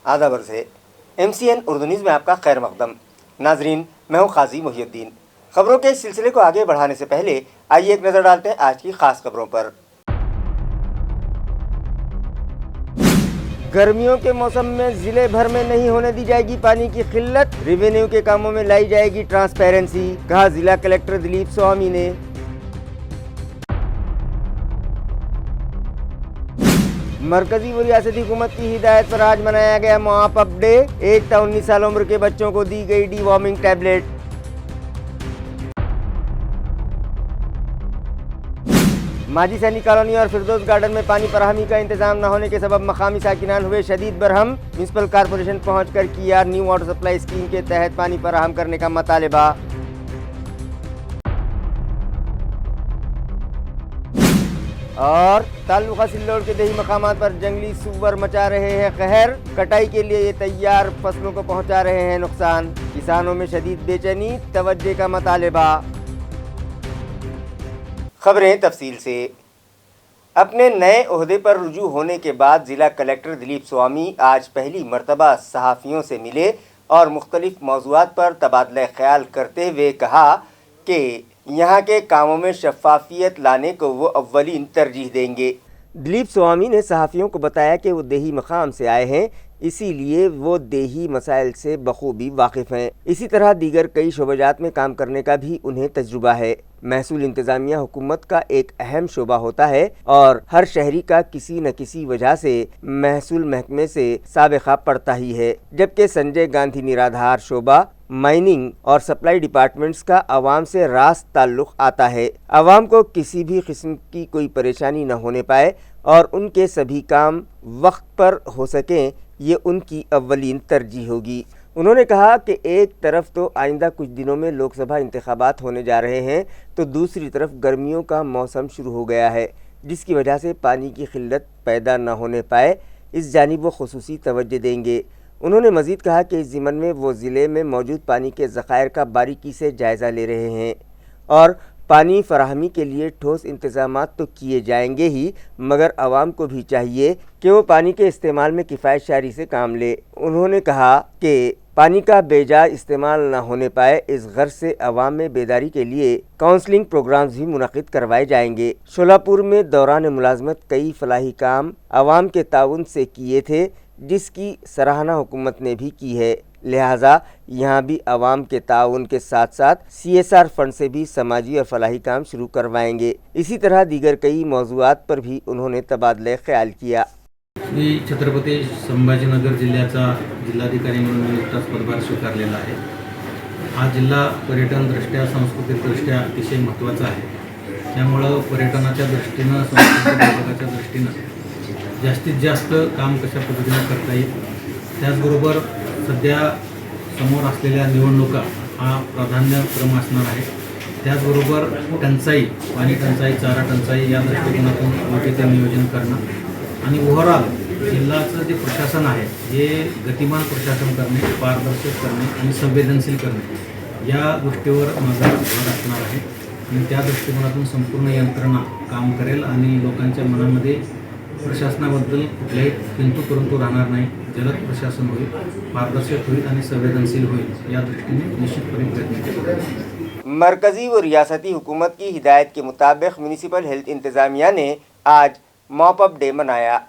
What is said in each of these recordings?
आदाब अर्ज़ है। MCN उर्दू न्यूज़ में आपका खैर मक़दम। नाजरीन, मैं हूँ क़ाज़ी मुहिउद्दीन। खबरों के इस सिलसिले को आगे बढ़ाने से पहले आइए एक नज़र डालते हैं आज की ख़ास खबरों पर। गर्मियों के मौसम में ज़िले भर में नहीं होने दी जाएगी पानी की किल्लत, रेवेन्यू के कामों में लाई जाएगी ट्रांसपेरेंसी, कहा जिला कलेक्टर दिलीप स्वामी ने। मरकजी व रियासती हुकूमत की हिदायत पर आज मनाया गया मॉपअप डे। 1 से 19 साल उम्र के बच्चों को दी गई डीवॉर्मिंग टैबलेट। माजी सैनिक कॉलोनी और फिरदौस गार्डन में पानी फराहमी का इंतजाम न होने के सबब मकामी साकिनान हुए शदीद बरहम। म्यूनसिपल कॉरपोरेशन पहुंचकर किया न्यू वाटर सप्लाई स्कीम के तहत पानी फराहम करने का मुतालबा। और ताल्लुका सिल्लोड के दही मकामात पर जंगली सूअर मचा रहे हैं कहर, कटाई के लिए ये तैयार फसलों को पहुंचा रहे हैं नुकसान। किसानों में शदीद बेचैनी, तवज्जो का मुतालबा। खबरें तफसील से। अपने नए ओहदे पर रुजू होने के बाद ज़िला कलेक्टर दिलीप स्वामी आज पहली मरतबा सहाफ़ियों से मिले और मुख्तलिफ मौज़ूआत पर तबादला ख्याल करते हुए कहा कि यहाँ के कामों में शफ़ाफ़ियत लाने को वो अव्वलीन तरजीह देंगे। दिलीप स्वामी ने सहाफ़ियों को बताया कि वो देही मकाम से आए हैं, इसीलिए वो देही मसाइल से बखूबी वाकिफ़ हैं। इसी तरह दीगर कई शोबाजात में काम करने का भी उन्हें तजुर्बा है। महसूल इंतज़ामिया हुकूमत का एक अहम शोबा होता है और हर शहरी का किसी न किसी वजह से महसूल महकमे से साबिक़ा पड़ता ही है, जबकि संजय गांधी निराधार शोबा माइनिंग और सप्लाई डिपार्टमेंट्स का आवाम से रास्त ताल्लुक़ आता है। आवाम को किसी भी किस्म की कोई परेशानी न होने पाए और उनके सभी काम वक्त पर हो सकें, ये उनकी अव्वलीन तरजीह होगी। उन्होंने कहा कि एक तरफ तो आइंदा कुछ दिनों में लोकसभा इंतखाबात होने जा रहे हैं, तो दूसरी तरफ गर्मियों का मौसम शुरू हो गया है, जिसकी वजह से पानी की किल्लत पैदा न होने पाए, इस जानिब वो खुसूसी तवज्जो देंगे। उन्होंने मज़ीद कहा कि इस ज़िमन में वो ज़िले में मौजूद पानी के ज़खायर का बारीकी से जायज़ा ले रहे हैं और पानी फराहमी के लिए ठोस इंतज़ामात तो किए जाएंगे ही, मगर आवाम को भी चाहिए कि वो पानी के इस्तेमाल में किफ़ायत शारी से काम ले। उन्होंने कहा कि पानी का बेजा इस्तेमाल न होने पाए, इस गर्ज से अवाम में बेदारी के लिए काउंसलिंग प्रोग्राम्स भी मुनक़िद करवाए जाएंगे। शोलापुर में दौरान मुलाजमत कई फलाही काम अवाम के ताउन से किए थे, जिसकी सराहना हुकूमत ने भी की है, लिहाजा यहाँ भी अवाम के ताउन के साथ साथ CSR फंड से भी समाजी और फलाही काम शुरू करवाएंगे। इसी तरह दीगर कई मौज़ूआत पर भी उन्होंने तबादला ख्याल किया। मी छत्रपती संभाजीनगर जिल्ह्याचा जिल्हाधिकारी म्हणून नुकताच पदभार स्वीकारलेला आहे। हा जिल्हा पर्यटनदृष्ट्या सांस्कृतिकदृष्ट्या अतिशय महत्त्वाचा आहे, त्यामुळं पर्यटनाच्या दृष्टीनं सांस्कृतिक विभागाच्या दृष्टीनं जास्तीत जास्त काम कशा पद्धतीने करता येईल, त्याचबरोबर सध्या समोर असलेल्या निवडणुका हा प्राधान्यक्रम असणार आहे। त्याचबरोबर टंचाई, पाणी टंचाई, चारा टंचाई या दृष्टिकोनातून योग्य ते नियोजन करणं आणि ओव्हरऑल जिल्ह्याचं जे प्रशासन आहे हे गतिमान प्रशासन करणे, पारदर्शक करणे आणि संवेदनशील करणे या गोष्टीवर माझा भर असणार आहे आणि त्या दृष्टिकोनातून संपूर्ण यंत्रणा काम करेल आणि लोकांच्या मनामध्ये प्रशासनाबद्दल कुठल्याही किंतु परंतु राहणार नाही। जलद प्रशासन होईल, पारदर्शक होईल आणि संवेदनशील होईल, या दृष्टीने निश्चितपणे प्रयत्न केले। मरकजी व रियासती हुकूमत की हिदायत के मुताबिक म्यूनसिपल हेल्थ इंतज़ामिया ने आज मॉपअप डे मनाया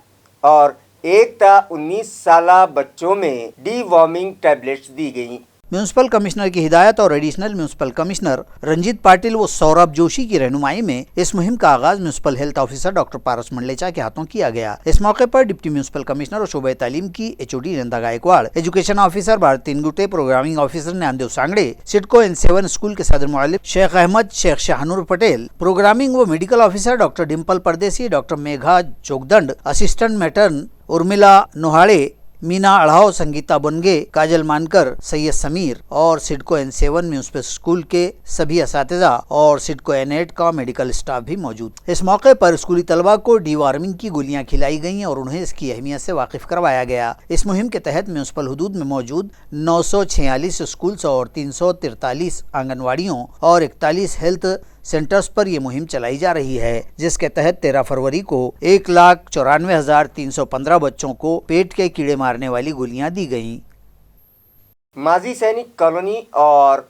और 1 से 19 साल बच्चों में डीवॉर्मिंग टैबलेट्स दी गईं। म्यूनसिपल कमिश्नर की हिदायत और additional municipal commissioner Ranjit Patil व सौरभ जोशी की रहनुमाई में इस मुहिम का आगाज म्यूनसिपल हेल्थ ऑफिसर डॉक्टर पारस मंडलेचा के हाथों किया गया। इस मौके पर डिप्टी म्यूनसिपल कमिश्नर और शोबे तालीम की HOD Nanda Gaikwad, education officer Bharat Ingute, programming officer Dnyandev Sangde, CIDCO N7 school के सदर मुअल्लिम शेख अहमद शेख शाहनूर पटेल, प्रोग्रामिंग व medical officer doctor Dimple Pardeshi, doctor Megha Chogdand, assistant matron Urmila Nohade, Meena अढ़ाव, Sangeeta बनगे, काजल मानकर, सैयद समीर और सिडको N7 म्यूनसिपल स्कूल के सभी असातिज़ा और सिडको N8 का मेडिकल स्टाफ भी मौजूद। इस मौके पर स्कूली तलबा को डीवार्मिंग की गोलियां खिलाई गईं और उन्हें इसकी अहमियत से वाकिफ करवाया गया। इस मुहिम के तहत म्यूनसिपल हुदूद में मौजूद 946 स्कूल्स और 343 आंगनवाड़ियों और 41 हेल्थ सेंटर्स पर ये मुहिम चलाई जा रही है, जिसके तहत 13 फरवरी को 1,94,315 बच्चों को पेट के कीड़े मारने वाली गोलियां दी गईं। माजी सैनिक कॉलोनी और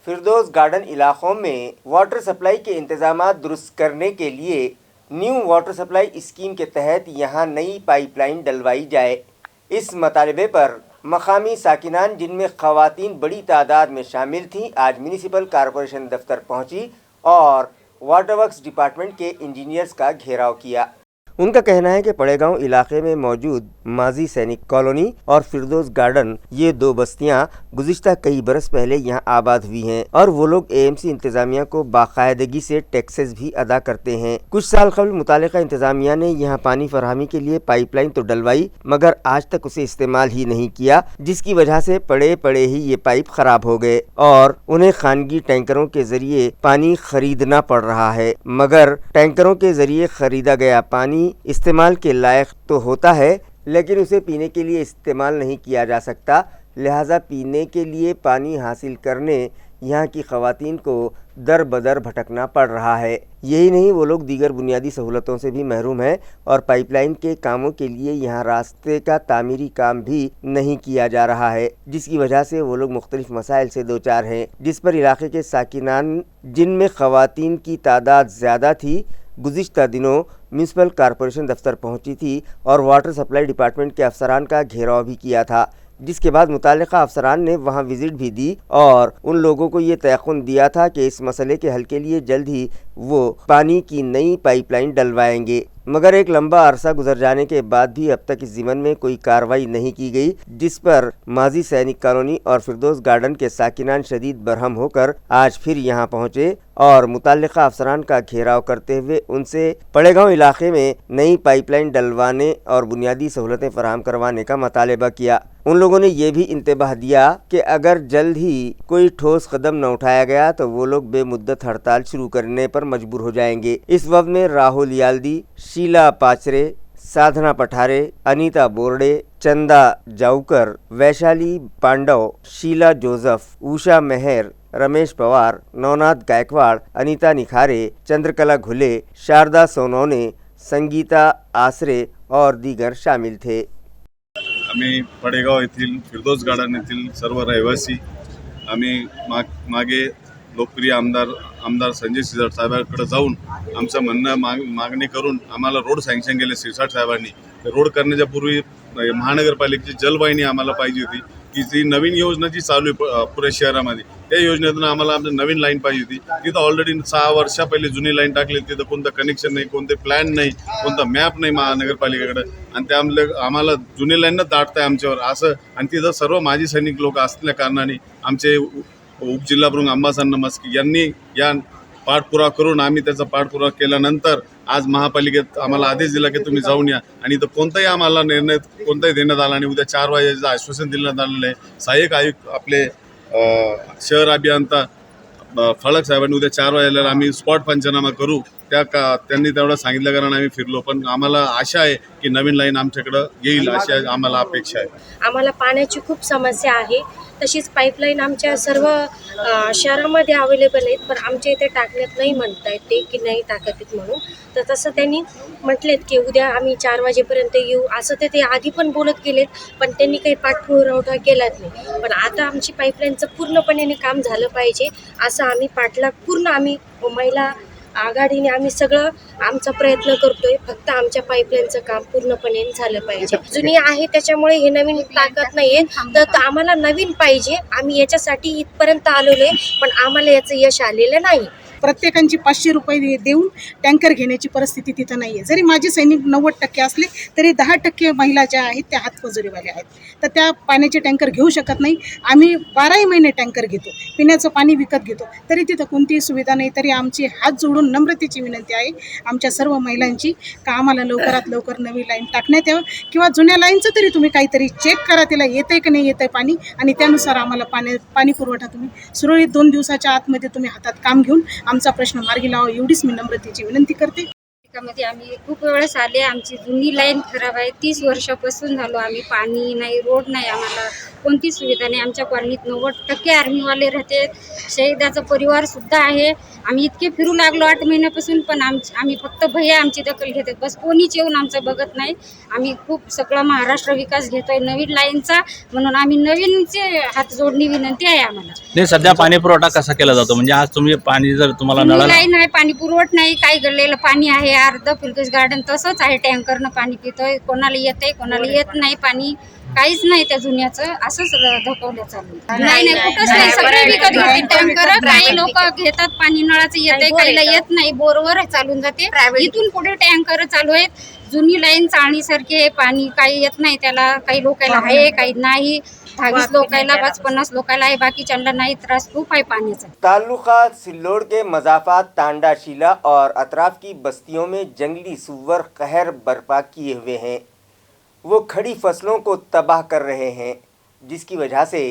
फिरदौस गार्डन इलाकों में वाटर सप्लाई के इंतजामात दुरुस्त करने के लिए न्यू वाटर सप्लाई स्कीम के तहत यहां नई पाइपलाइन डलवाई जाए। इस मतालबे पर मकामी साकिनान, जिनमें ख़वातीन बड़ी तादाद में शामिल थीं, आज म्यूनिसिपल कॉरपोरेशन दफ्तर पहुंची और वाटर वर्क्स डिपार्टमेंट के इंजीनियर्स का घेराव किया। उनका कहना है कि पड़ेगांव इलाके में मौजूद माजी सैनिक कॉलोनी और फिरदौस गार्डन, ये दो बस्तियां गुज़िश्ता कई बरस पहले यहां आबाद हुई हैं और वो लोग एएमसी इंतज़ामिया को बाकायदगी से टैक्सेस भी अदा करते हैं। कुछ साल कबल मुतालिका इंतज़ामिया ने यहां पानी फराहमी के लिए पाइपलाइन तो डलवाई, मगर आज तक उसे इस्तेमाल ही नहीं किया, जिसकी वजह से पड़े पड़े ही ये पाइप खराब हो गए और उन्हें खानगी टैंकरों के जरिए पानी खरीदना पड़ रहा है। मगर टैंकरों के जरिए खरीदा गया पानी इस्तेमाल के लायक तो होता है, लेकिन उसे पीने के लिए इस्तेमाल नहीं किया जा सकता। लिहाजा पीने के लिए पानी हासिल करने यहाँ की ख़वातीन को दर बदर भटकना पड़ रहा है। यही नहीं, वो लोग दीगर बुनियादी सहूलतों से भी महरूम हैं और पाइपलाइन के कामों के लिए यहाँ रास्ते का तामीरी काम भी नहीं किया जा रहा है, जिसकी वजह से वो लोग मुख्तलिफ मसाइल से दो चार हैं, जिस पर इलाके के साकिनान, जिनमें ख़वातीन की तादाद ज़्यादा थी, गुज़िश्ता दिनों म्यूनिसिपल कॉरपोरेशन दफ्तर पहुंची थी और वाटर सप्लाई डिपार्टमेंट के अफसरान का घेराव भी किया था, जिसके बाद मुतालिका अफसरान ने वहां विज़िट भी दी और उन लोगों को ये तयक़ुन दिया था कि इस मसले के हल के लिए जल्द ही वो पानी की नई पाइपलाइन डलवाएंगे। मगर एक लंबा अरसा गुजर जाने के बाद भी अब तक इस ज़िमन में कोई कार्रवाई नहीं की गई, जिस पर माजी सैनिक कॉलोनी और फिरदौस गार्डन के साकिनान शदीद बरहम होकर आज फिर यहाँ पहुँचे और मुताल्लिका अफसरान का घेराव करते हुए उनसे पड़ेगांव इलाके में नई पाइपलाइन डलवाने और बुनियादी सहूलतें फराहम करवाने का मुतालबा किया। उन लोगों ने यह भी इंतबाह दिया कि अगर जल्द ही कोई ठोस कदम न उठाया गया तो वो लोग बेमुद्दत हड़ताल शुरू करने पर मजबूर हो जाएंगे। इस वक्त में राहुल याल्दी, शीला पाचरे, साधना पठारे, अनीता बोर्डे, चंदा जाऊकर, वैशाली पांडव, शीला जोसेफ, उषा मेहर, रमेश पवार, नवनाथ गायकवाड़, अनीता निखारे, चंद्रकला घुले, शारदा सोनौने, संगीता आसरे और दीगर शामिल थे। आम्ही पडेगाव येथील फिरदौस गार्डन येथील सर्व रहिवासी आम्ही मागे लोकप्रिय आमदार संजय सिरसाट साहेबांकडे जाऊन आमचं म्हणणं मागणी करून आम्हाला रोड सँक्शन केले सिरसाट साहेबांनी। रोड करण्याच्या पूर्वी महानगरपालिकेची जलवाहिनी आम्हाला पाहिजे होती की जी नवीन योजना जी चालू आहे पुऱ्या शहरामध्ये, त्या योजनेतून आम्हाला आमची नवीन लाईन पाहिजे होती। तिथं ऑलरेडी 6 वर्षा पहिले जुनी लाईन टाकली, तिथं कोणतं कनेक्शन नाही, कोणते प्लॅन नाही, कोणता मॅप नाही महानगरपालिकेकडे आणि त्यामुळे आम्हाला जुनी लाईन दाटताय आमच्यावर असं। आणि तिथं सर्व माजी सैनिक लोक असल्या कारणाने आमचे उपजिल्हा प्रमुख अंबासाहेब नमस्की यांनी या पाठपुरावा करून आम्ही त्याचा पाठपुरावा केल्यानंतर आज महापालिकेत आम्हाला आदेश दिला की तुम्ही जाऊन या आणि इथं कोणताही आम्हाला निर्णय कोणताही देण्यात आला आणि उद्या 4 वाजेचं आश्वासन दिलं आलेलं आहे। सहाय्यक आयुक्त आपले शहर अभियंता फळक साहेबांनी उद्या 4 वाजेला आम्ही स्पॉट पंचनामा करू त्यांनी तेवढं सांगितलं, कारण आम्ही फिरलो, पण आम्हाला आशा आहे की नवीन लाईन आमच्याकडे येईल अशी आम्हाला अपेक्षा आहे। आम्हाला पाण्याची खूप समस्या आहे, तशीच पाईपलाईन आमच्या सर्व शहरामध्ये अवेलेबल आहेत, पण आमच्या इथे टाकण्यात नाही म्हणतायत ते की नाही टाकत आहेत म्हणून। तर तसं त्यांनी म्हटलेत की उद्या आम्ही 4 वाजेपर्यंत येऊ, असं ते आधी पण बोलत गेलेत, पण त्यांनी काही पाठपुरावा केलाच नाही। पण आता आमची पाईपलाईनचं पूर्णपणे काम झालं पाहिजे असं आम्ही पूर्ण आम्ही महिला आघाडीने आम्ही सगळं आमचा प्रयत्न करतोय, फक्त आमच्या पाईपलाईनचं काम पूर्णपणे झालं पाहिजे। जुनी आहे त्याच्यामुळे हे नवीन टाकत नाहीये, तर आम्हाला नवीन पाहिजे। आम्ही याच्यासाठी इथपर्यंत आलेलो आहे, पण आम्हाला याचं यश आलेलं नाही। प्रत्येकांची 500 रुपये देऊन टँकर घेण्याची परिस्थिती तिथं नाही आहे। जरी माझे सैनिक 90% असले तरी 10% महिला ज्या आहेत त्या हातमजुरीवाल्या आहेत, तर त्या पाण्याचे टँकर घेऊ शकत नाही। आम्ही 12 महिने टँकर घेतो, पिण्याचं पाणी विकत घेतो, तरी तिथं कोणतीही सुविधा नाही। तरी आमची हात जोडून नम्रतेची विनंती आहे आमच्या सर्व महिलांची का आम्हाला लवकरात लवकर नवी लाईन टाकण्यात यावं किंवा जुन्या लाईनचं तरी तुम्ही काहीतरी चेक करा, तिला येतंय की नाही येतंय पाणी, आणि त्यानुसार आम्हाला पाणी पुरवठा तुम्ही सुरळीत 2 दिवसाच्या आतमध्ये तुम्ही हातात काम घेऊन आमचा प्रश्न मार्गी लावा, एवढीच मी नम्रतेची विनंती करते। नाकामध्ये आम्ही खूप वेळेस आले. आमची जुनी लाईन खराब आहे. 30 वर्षापासून झालो आम्ही. पाणी नाही, रोड नाही, आम्हाला कोणतीच सुविधा नाही. आमच्या कॉलनीत 90% आर्मीवाले राहते. शहीदाचा परिवारसुद्धा आहे. आम्ही इतके फिरू लागलो 8 महिन्यापासून, पण आम्ही फक्त भैया आमची दखल घेतात. बस कोणीच येऊन आमचं बघत नाही. आम्ही खूप सगळा महाराष्ट्र विकास घेतोय नवीन लाईनचा, म्हणून आम्ही नवीनचे हात जोडणी विनंती आहे आम्हाला. नाही, सध्या पाणी पुरवठा कसा केला जातो? म्हणजे आज तुम्ही पाणी जर तुम्हाला नळाला लाईन आहे, पाणी पुरवठ नाही, काही गळलेलं पाणी आहे. अर्ध फिरकोस गार्डन तसंच आहे, टँकरनं पाणी पितोय. कोणाला येतंय, कोणाला येत नाही पाणी. काहीच नाही त्या जुन्याचं, असंच धकवलं चालू. नाही कुठंच नाही, सगळे विकत घेते टँकर. काही लोक घेतात पाणी, नळाचं येतंय, काहीला येत नाही, बोरवर चालून जाते. इथून पुढे टँकर चालू आहेत. जुनी लाईन चाळणीसारखी आहे, पाणी काही येत नाही त्याला. काही लोकांना आहे, काही नाही. 20 लोकांना 50 लोकांना आहे, बाकीच्यांना नाही. त्रास खूप आहे पाण्याचा. ताल्लुका सिल्लोड के मजाफात तांडा शीला और अतराफ की बस्तियों में जंगली सुअर कहर बर्पा किए हुए हैं। वो खड़ी फसलों को तबाह कर रहे हैं, जिसकी वजह से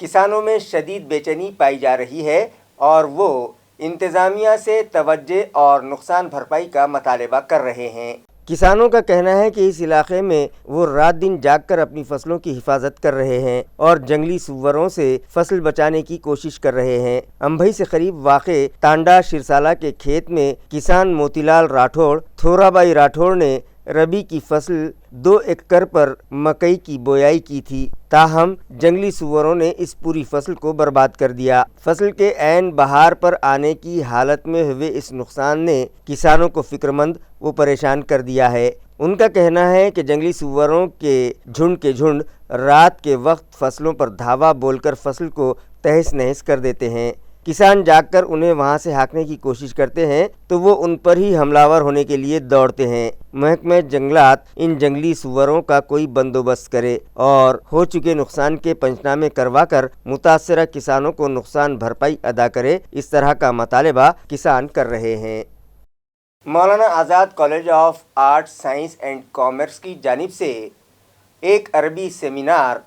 किसानों में शदीद बेचैनी पाई जा रही है और वो इंतज़ामिया से तवज्जो और नुकसान भरपाई का मुतालबा कर रहे हैं। किसानों का कहना है कि इस इलाके में वो रात दिन जागकर अपनी फसलों की हिफाजत कर रहे हैं और जंगली सुअरों से फसल बचाने की कोशिश कर रहे हैं। अंबई से करीब वाक़े तांडा शिरसाला के खेत में किसान मोतीलाल राठौड़ थोराबाई राठौड़ ने रबी की फसल 2 एकड़ पर मकई की बोआई की थी, ताहम जंगली सुअरों ने इस पूरी फसल को बर्बाद कर दिया। फसल के ऐन बहार पर आने की हालत में हुए इस नुकसान ने किसानों को फिक्रमंद व परेशान कर दिया है। उनका कहना है कि जंगली सुअरों के झुंड रात के वक्त फसलों पर धावा बोलकर फसल को तहस नहस कर देते हैं। किसान जागकर उन्हें वहां से हाँकने की कोशिश करते हैं तो वो उन पर ही हमलावर होने के लिए दौड़ते हैं। महकमे जंगलात इन जंगली सुअरों का कोई बंदोबस्त करे और हो चुके नुकसान के पंचनामे करवाकर मुतासरा किसानों को नुकसान भरपाई अदा करे, इस तरह का मुतालबा किसान कर रहे हैं। Maulana Azad college of art science and commerce की जानिब से एक अरबी सेमिनार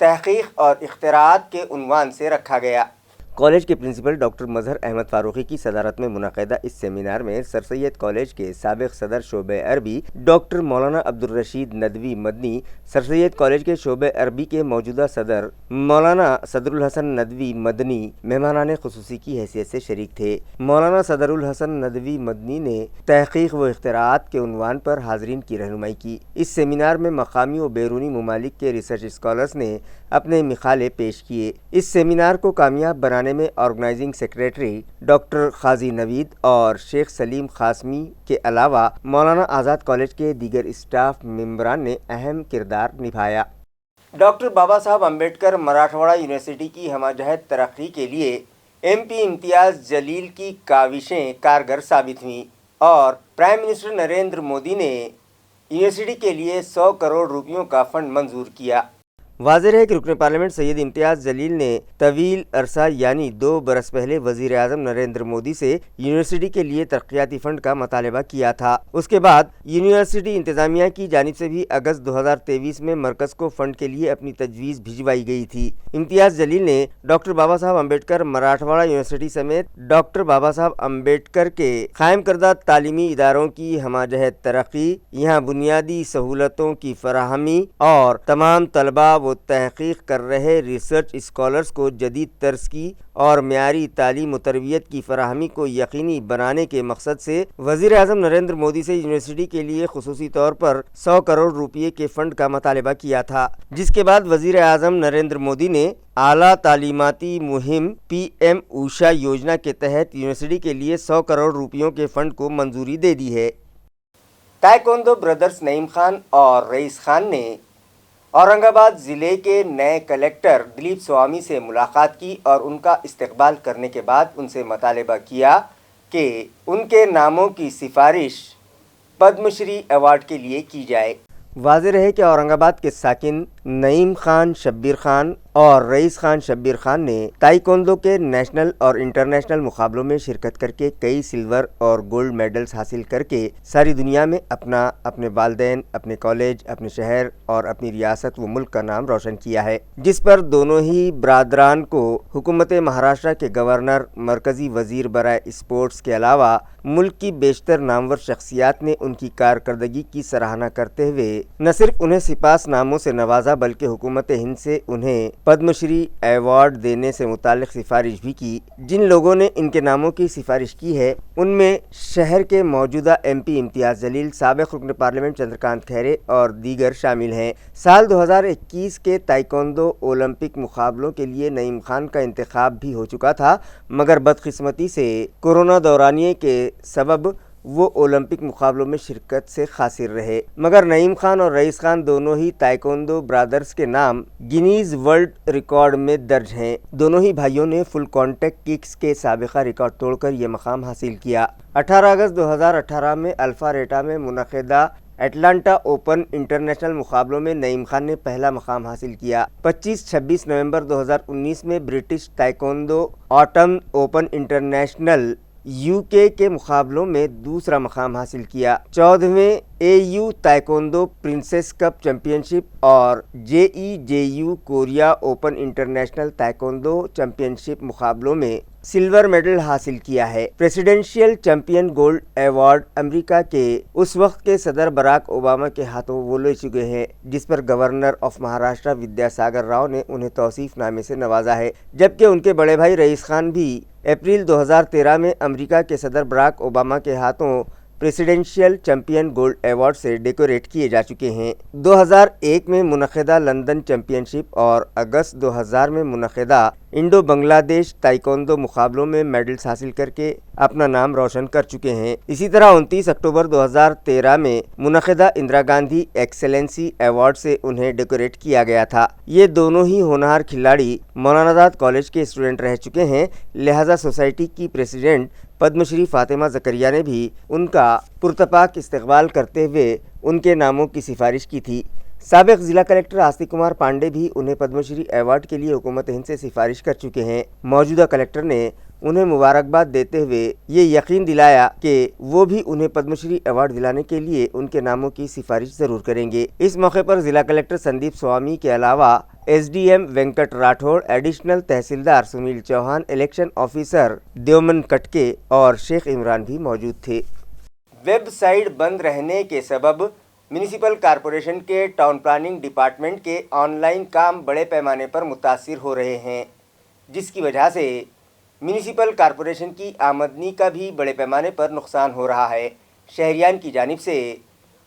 तहक़ीक़ और इख्तिराआत के उन्वान से रखा गया। कॉलेज के प्रिंसिपल डॉक्टर मजहर अहमद फारूकी की सदारत में मुनक़दा इस सेमिनार में सर सैयद कॉलेज के साबिक़ सदर शोबे अरबी डॉक्टर मौलाना अब्दुल रशीद नदवी मदनी, सर सैयद कॉलेज के शोबे अरबी के मौजूदा सदर मौलाना सदरुल हसन नदवी मदनी मेहमानाने ख़ुसूसी की हैसियत से शरीक थे। मौलाना सदरुल हसन नदवी मदनी ने तहक़ीक़ व इख्तिराआत के उन्वान पर हाज़रीन की रहनुमाई की। इस सेमिनार में मकामी व बैरूनी ममालिक के रिसर्च स्कॉलर्स ने अपने मिसाले पेश किए। इस सेमिनार को कामयाब बनाने में ऑर्गेनाइजिंग सेक्रेटरी डॉक्टर खाजी नवीद और शेख सलीम खासमी के अलावा मौलाना आज़ाद कॉलेज के दीगर स्टाफ मेंबरान ने अहम किरदार निभाया। डॉक्टर बाबा साहब अम्बेडकर मराठवाड़ा यूनिवर्सिटी की हमजहत तरक्की के लिए MP इम्तियाज़ जलील की काविशें कारगर साबित हुईं और प्राइम मिनिस्टर नरेंद्र मोदी ने यूनिवर्सिटी के लिए 100 करोड़ रुपयों का फंड मंजूर किया। वाज़ेह है कि रुकन पार्लियामेंट सैयद इम्तियाज़ जलील ने तवील अरसा यानी 2 बरस पहले वज़ीर आज़म नरेंद्र मोदी से यूनिवर्सिटी के लिए तरक्याती फ़ंड का मुतालबा किया था। उसके बाद यूनिवर्सिटी इंतज़ामिया की जानिब से भी अगस्त 2023 में मरकज़ को फ़ंड के लिए अपनी तजवीज़ भिजवाई गई थी। इम्तियाज़ जलील ने डॉक्टर बाबा साहब अम्बेडकर मराठवाड़ा यूनिवर्सिटी समेत डॉक्टर बाबा साहब अम्बेडकर के कायम करदा तालीमी इदारों की हमजहत तरक्की, यहाँ बुनियादी सहूलतों की फराहमी और तमाम तलबा वो तहक़ीक़ कर रहे रिसर्च स्कॉलर्स को जदीद तर्ज की और म्यारी तालीम व तरबियत की फराहमी को यकीनी बनाने के मकसद से वज़ीर आज़म नरेंद्र मोदी से यूनिवर्सिटी के लिए खुसूसी तौर पर 100 करोड़ रुपये के फ़ंड का मुतालबा किया था, जिसके बाद वज़ीर आज़म नरेंद्र मोदी ने आला तालीमाती मुहिम PM ऊषा योजना के तहत यूनिवर्सिटी के लिए 100 करोड़ रुपयों के फ़ंड को मंजूरी दे दी है। ताइक्वांडो ब्रदर्स नईम खान और रईस खान ने औरंगाबाद ज़िले के नए कलेक्टर दिलीप स्वामी से मुलाकात की और उनका इस्तकबाल करने के बाद उनसे मुतालबा किया कि उनके नामों की सिफारिश पद्मश्री अवार्ड के लिए की जाए। वाज़ेह है कि औरंगाबाद के साकिन नईम खान शब्बीर खान और रईस खान शब्बीर खान ने ताइक्वांडो के नेशनल और इंटरनेशनल मुकाबलों में शिरकत करके कई सिल्वर और गोल्ड मेडल्स हासिल करके सारी दुनिया में अपने वालिदैन, अपने कॉलेज, अपने शहर और अपनी रियासत व मुल्क का नाम रोशन किया है, जिस पर दोनों ही बरादरान को हुकूमत महाराष्ट्र के गवर्नर, मरकजी वजीर बराए स्पोर्ट्स के अलावा मुल्क की बेशतर नामवर शख्सियात ने उनकी कारकर्दगी की सराहना करते हुए न सिर्फ उन्हें सिपास नामों से नवाजा बल्कि हुकूमत हिंद से उन्हें पद्मश्री अवार्ड देने से मुतालिक सिफारिश भी की। जिन लोगों ने इनके नामों की सिफारिश की है उनमें शहर के मौजूदा MP इम्तियाज़ जलील, साबिक़ रुकन पार्लियामेंट चंद्रकांत खैरे और दीगर शामिल हैं। साल 2021 के ताइक्वांडो ओलंपिक मुकाबलों के लिए नईम खान का इंतखाब भी हो चुका था, मगर बदकिस्मती से कोरोना दौरानिए के सबब वो ओलंपिक मुकाबलों में शिरकत से खासिर रहे। मगर नईम खान और रईस खान दोनों ही ताइक्वांडो ब्रदर्स के नाम गिनीज वर्ल्ड रिकॉर्ड में दर्ज हैं। दोनों ही भाइयों ने फुल कॉन्टैक्ट किक्स के साबिका रिकॉर्ड तोड़कर ये मकाम हासिल किया। 18 अगस्त 2018 में अल्फारेटा में मुनक़िदा एटलांटा ओपन इंटरनेशनल मुकाबलों में नईम खान ने पहला मकाम हासिल किया। 25-26 नवंबर 2019 में British taekwondo autumn open international UK के मुकाबलों में दूसरा मकाम हासिल किया। 14वें AU taekwondo princess cup championship और JEJU Korea open international taekwondo championship मुकाबलों में सिल्वर मेडल हासिल किया है। Presidential champion gold award America के उस वक्त के सदर बराक ओबामा के हाथों वो ले चुके हैं, जिस पर गवर्नर ऑफ महाराष्ट्र विद्यासागर राव ने उन्हें तौसीफनामे से नवाजा है। जबकि उनके बड़े भाई रईस खान भी अप्रैल 2013 में अमेरिका के सदर बराक ओबामा के हाथों प्रेसिडेंशियल चैंपियन गोल्ड अवार्ड से डेकोरेट किए जा चुके हैं। 2001 में मुनक़िदा लंदन चैंपियनशिप और अगस्त 2000 में मुनक़िदा इंडो बांग्लादेश ताइक्वांडो मुकाबलों में मेडल्स हासिल करके अपना नाम रोशन कर चुके हैं। इसी तरह 29 अक्टूबर 2013 में मुनक़िदा इंदिरा गांधी एक्सेलेंसी अवार्ड से उन्हें डेकोरेट किया गया था। ये दोनों ही होनहार खिलाड़ी मौलाना आज़ाद कॉलेज के स्टूडेंट रह चुके हैं, लिहाजा सोसाइटी की प्रेसिडेंट पद्मश्री फातिमा ज़करिया ने भी उनका पुरतपाक इस्तकबाल करते हुए उनके नामों की सिफारिश की थी। साबिक़ ज़िला कलेक्टर आस्तिक कुमार पांडे भी उन्हें पद्मश्री अवार्ड के लिए हुकूमत हिंद से सिफारिश कर चुके हैं। मौजूदा कलेक्टर ने उन्हें मुबारकबाद देते हुए ये यकीन दिलाया कि वो भी उन्हें पद्मश्री अवार्ड दिलाने के लिए उनके नामों की सिफारिश ज़रूर करेंगे। इस मौके पर ज़िला कलेक्टर संदीप स्वामी के अलावा SDM वेंकट राठौड़, एडिशनल तहसीलदार सुनील चौहान, इलेक्शन ऑफिसर देवमन कटके और शेख इमरान भी मौजूद थे। वेबसाइट बंद रहने के सबब म्यूनिसिपल कॉरपोरेशन के टाउन प्लानिंग डिपार्टमेंट के ऑनलाइन काम बड़े पैमाने पर मुतासिर हो रहे हैं, जिसकी वजह से म्यूनिसिपल कॉरपोरेशन की आमदनी का भी बड़े पैमाने पर नुकसान हो रहा है। शहरियान की जानिब से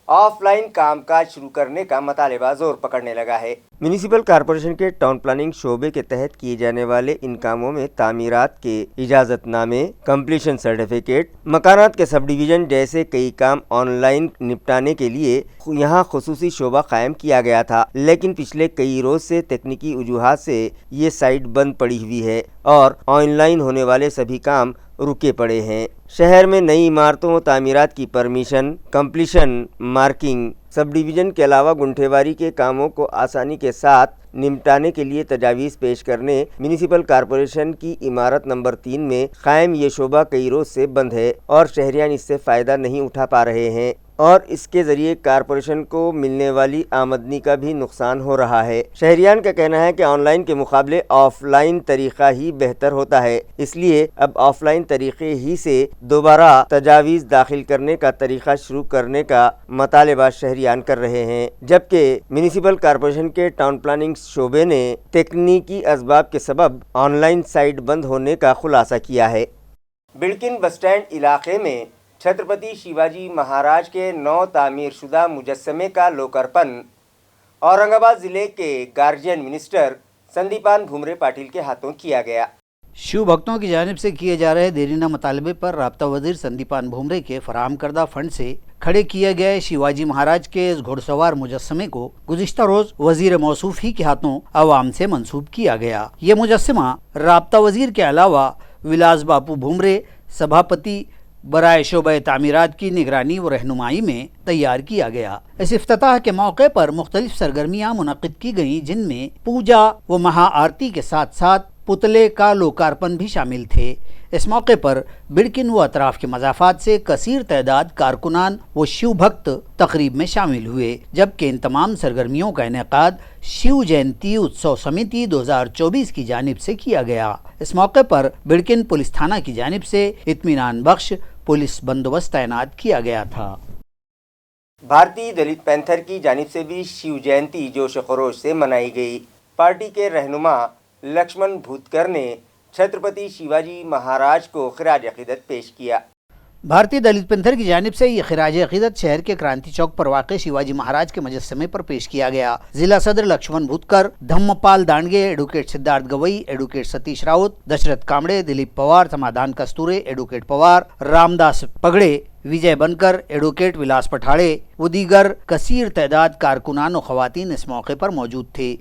ऑफलाइन कामकाज शुरू करने का मतालिबा जोर पकड़ने लगा है। म्यूनिसिपल कॉरपोरेशन के टाउन प्लानिंग शोबे के तहत किए जाने वाले इन कामों में तामीरात के इजाज़तनामे, कंप्लीशन सर्टिफिकेट, मकानात के सब डिवीज़न जैसे कई काम ऑनलाइन निपटाने के लिए यहाँ खुसूसी शोबा कायम किया गया था, लेकिन पिछले कई रोज़ से तकनीकी वजूहात से ये साइट बंद पड़ी हुई है और ऑनलाइन होने वाले सभी काम रुके पड़े हैं। शहर में नई इमारतों व तामीरात की permission, completion, marking, sub division के अलावा गुंठेवारी के कामों को आसानी के साथ निपटाने के लिए तजावीज़ पेश करने म्यूनिसिपल कॉरपोरेशन की इमारत नंबर 3 में कायम ये शोबा कई रोज़ से बंद है और शहरियान इससे फ़ायदा नहीं उठा पा रहे हैं और इसके ज़रिए कॉरपोरेशन को मिलने वाली आमदनी का भी नुकसान हो रहा है। शहरियान का कहना है कि ऑनलाइन के मुकाबले ऑफलाइन तरीक़ा ही बेहतर होता है, इसलिए अब ऑफलाइन तरीक़े ही से दोबारा तजावीज़ दाखिल करने का तरीक़ा शुरू करने का मतालिबा शहरियान कर रहे हैं। जबकि म्यूनिसिपल कॉरपोरेशन के टाउन प्लानिंग शोबे ने तकनीकी असबाब के सबब ऑनलाइन साइट बंद होने का खुलासा किया है। बिल्किन बस स्टैंड इलाके में छत्रपति शिवाजी महाराज के नौ तामीर शुदा मुजस्समे का लोकार्पण औरंगाबाद ज़िले के गार्जियन मिनिस्टर संदीपान भुमरे पाटिल के हाथों किया गया। शिव भक्तों की जानिब से किए जा रहे देरीना मुतालबे पर राब्ता वजीर संदीपान भुमरे के फराहम करदा फंड से खड़े किए गए शिवाजी महाराज के इस घुड़सवार मुजस्समे को गुज़िश्ता रोज वजीर मौसूफ ही के हाथों अवाम से मंसूब किया गया। ये मुजस्समा राब्ता वजीर के अलावा विलास बापू भुमरे, सभापति برائے شعبہ تعمیرات کی نگرانی و رہنمائی میں تیار کیا گیا۔ اس افتتاح کے موقع پر مختلف سرگرمیاں منعقد کی گئیں، جن میں پوجا و مہا آرتی کے ساتھ ساتھ پتلے کا لوکارپن بھی شامل تھے۔ اس موقع پر بڑکن و اطراف کے مضافات سے کثیر تعداد کارکنان و شیو بھکت تقریب میں شامل ہوئے، جبکہ ان تمام سرگرمیوں کا انعقاد شیو جینتی اتسو سمیتی 2024 کی جانب سے کیا گیا۔ اس موقع پر بڑکن پولیس تھانہ کی جانب سے اطمینان بخش پولیس بندوبست تعینات کیا گیا تھا۔ بھارتی دلت پینتھر کی جانب سے بھی شیو جینتی جوش و خروش سے منائی گئی۔ پارٹی کے رہنما لکشمن بھوتکر نے چھترپتی شیواجی مہاراج کو خراج عقیدت پیش کیا۔ بھارتی دلت پینتھر کی جانب سے یہ خراج عقیدت شہر کے کرانتی چوک پر واقع شیواجی مہاراج کے مجسمے پر پیش کیا گیا۔ ضلع صدر لکشمن بھوتکر، دھم پال دانڈگے، ایڈوکیٹ سدھارتھ گوئی، ایڈوکیٹ ستیش راؤت، دشرتھ کامڑے، دلیپ پوار، سمادھان کستورے، ایڈوکیٹ پوار، رام داس پگڑے، وجے بنکر، ایڈوکیٹ ولاس پٹھاڑے و دیگر کثیر تعداد کارکنان و خواتین اس موقع پر موجود تھے۔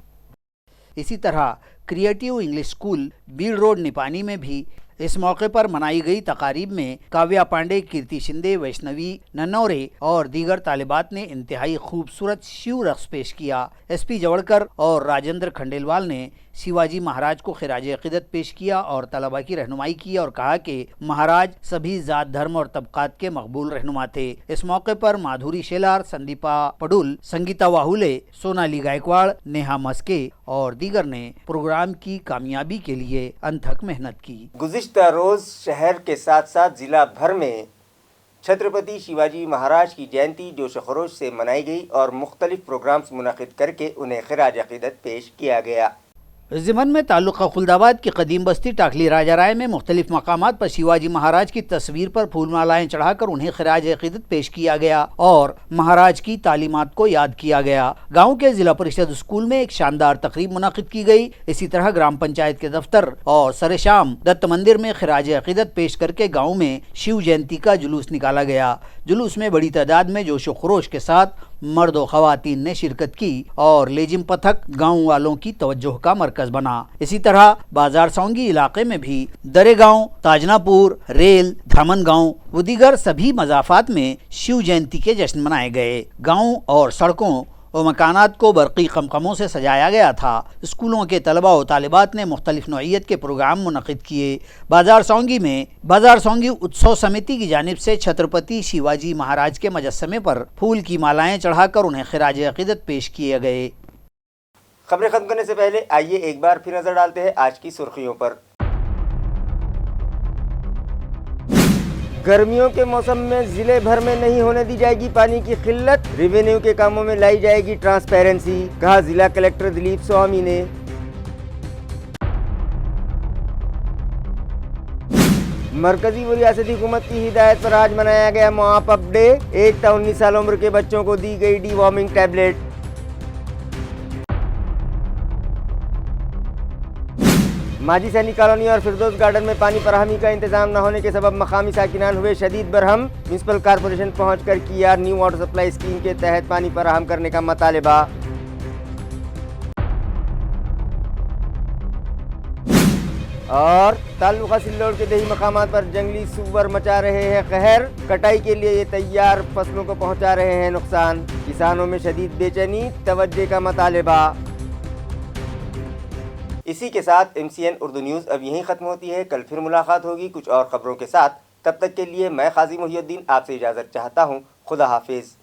اسی طرح کریٹیو انگلش اسکول بیڑ روڈ نپانی میں بھی اس موقع پر منائی گئی تقاریب میں کاویا پانڈے، کیرتی شندے، ویشنوی ننورے اور دیگر طالبات نے انتہائی خوبصورت شیو رقص پیش کیا۔ ایس پی جوڑکر اور راجندر کھنڈیلوال نے شیواجی مہاراج کو خراج عقیدت پیش کیا اور طلباء کی رہنمائی کی اور کہا کہ مہاراج سبھی ذات، دھرم اور طبقات کے مقبول رہنما تھے۔ اس موقع پر مادھوری شیلار، سندیپا پڈول، سنگیتا واہولے، سونالی گائیکواڑ، نیہا مسکے اور دیگر نے پروگرام کی کامیابی کے لیے انتھک محنت کی۔ گزشتہ روز شہر کے ساتھ ساتھ ضلع بھر میں چھترپتی شیواجی مہاراج کی جینتی جوش و خروش سے منائی گئی اور مختلف پروگرامز منعقد کر کے انہیں خراج عقیدت پیش کیا گیا۔ اس ضمن میں تعلقہ خلدآباد کی قدیم بستی ٹاکلی راجہ رائے میں مختلف مقامات پر شیواجی مہاراج کی تصویر پر پھول مالائیں چڑھا کر انہیں خراج عقیدت پیش کیا گیا اور مہاراج کی تعلیمات کو یاد کیا گیا۔ گاؤں کے ضلع پریشد اسکول میں ایک شاندار تقریب منعقد کی گئی۔ اسی طرح گرام پنچایت کے دفتر اور سر شام دت مندر میں خراج عقیدت پیش کر کے گاؤں میں شیو جینتی کا جلوس نکالا گیا۔ جلوس میں بڑی تعداد میں جوش و خروش کے ساتھ مرد و خواتین نے شرکت کی اور لیجم پتھک گاؤں والوں کی توجہ کا مرکز بنا۔ اسی طرح بازار سونگی علاقے میں بھی درے گاؤں، تاجنا پور، ریل، دھامن گاؤں و دیگر سبھی مضافات میں شیو جینتی کے جشن منائے گئے۔ گاؤں اور سڑکوں و مکانات کو برقی قمقموں سے سجایا گیا تھا۔ اسکولوں کے طلباء و طالبات نے مختلف نوعیت کے پروگرام منعقد کیے۔ بازار سونگی اتسو سمیتی کی جانب سے چھترپتی شیواجی مہاراج کے مجسمے پر پھول کی مالائیں چڑھا کر انہیں خراج عقیدت پیش کیے گئے۔ خبریں ختم کرنے سے پہلے آئیے ایک بار پھر نظر ڈالتے ہیں آج کی سرخیوں پر۔ گرمیوں کے موسم میں ضلع بھر میں نہیں ہونے دی جائے گی پانی کی قلت، ریونیو کے کاموں میں لائی جائے گی ٹرانسپیرنسی، کہا ضلع کلکٹر دلیپ سوامی نے۔ مرکزی و ریاستی حکومت کی ہدایت پر آج منایا گیا معاف اپ ڈے، 1 تا 19 سال عمر کے بچوں کو دی گئی ڈی وارمنگ ٹیبلٹ۔ ماجی سینی کالونی اور فردوس گارڈن میں پانی فراہمی کا انتظام نہ ہونے کے سبب مقامی ساکنان ہوئے شدید برہم، میونسپل کارپوریشن پہنچ کر کیا نیو واٹر سپلائی اسکیم کے تحت پانی فراہم کرنے کا مطالبہ۔ اور تعلقہ سلوڑ کے دیہی مقامات پر جنگلی سور مچا رہے ہیں قہر، کٹائی کے لیے یہ تیار فصلوں کو پہنچا رہے ہیں نقصان، کسانوں میں شدید بے چینی، توجہ کا مطالبہ۔ اسی کے ساتھ MCN اردو نیوز اب یہیں ختم ہوتی ہے۔ کل پھر ملاقات ہوگی کچھ اور خبروں کے ساتھ، تب تک کے لیے میں قاضی محی الدین آپ سے اجازت چاہتا ہوں۔ خدا حافظ۔